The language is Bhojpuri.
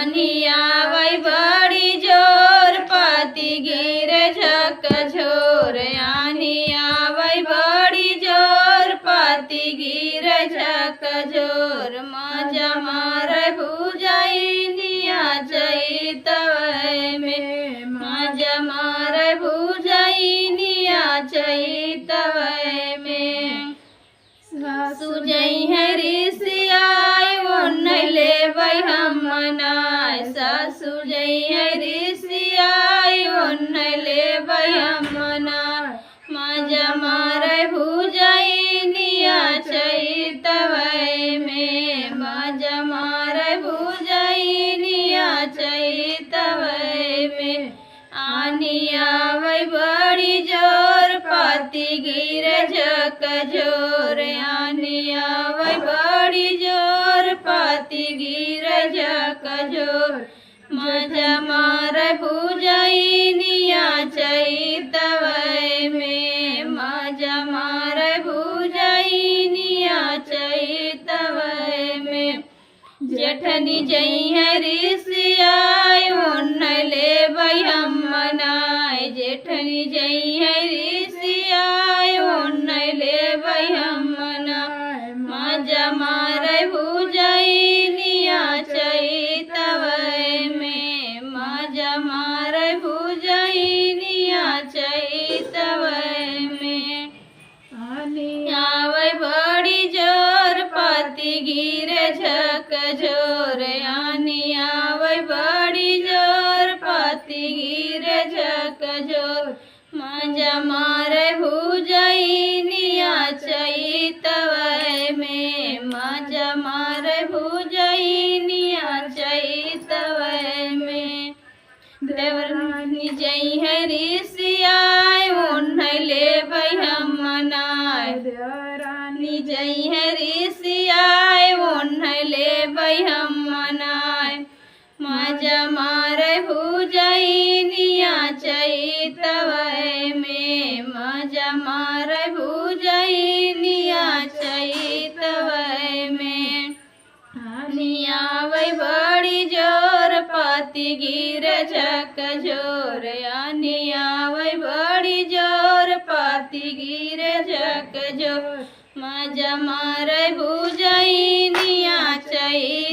आनियावै बड़ी जोर पाती गिरे झक झोर आनियावै बड़ी जोर पाती गिरे झक झोर मजा मारे भुजाई निया चैतवै में मजा मारे भुजाई निया चैतवै में सुजई है ऋषियाय उन्नय लेबै हम मनाय सासु जई है ऋषियाय उन्नय लेबै हम मनाय मजा मारे भुजाई निया चैतवै में मजा मारे भुजाई निया चैतवै में आनियावै बड़ी जोर पाती गिरे झक झोर आनियावै बड़ी जोर पाती गिरे झक झोर मजा मारे भुजाई निया चैतवै में मजा मारे भुजाई निया चैतवै में जेठनी जई है ऋषियाय उन्नय लेबै हम मनाय जेठनी जई है ऋषियाय उन्नय लेबै हम मनाय मजा मारे भुजाई निया चैतवै में मजा मारे भुजाई निया चैतवै में आनियावै बड़ी जोर पाती गिरे झक झोर आनियावै बड़ी जोर पाती गिरे झक झोर मजा मारे भुजाई निया चैतवै में मजा मारे भुजाई निया चैतवै में देवरानी जई है ऋषियाय उन्नय लेबै हम मनाय देवरानी जई है ऋषियाय उन्नय लेबै हम मनाय मजा मारे भुजाई निया चैतवै में मजा मारे भुजाई निया चैतवै में आनियावै बड़ी जोर पाती गिरे झक झोर आनियावै बड़ी जोर पाती गिरे झक झोर मजा मारे भुजाई निया चै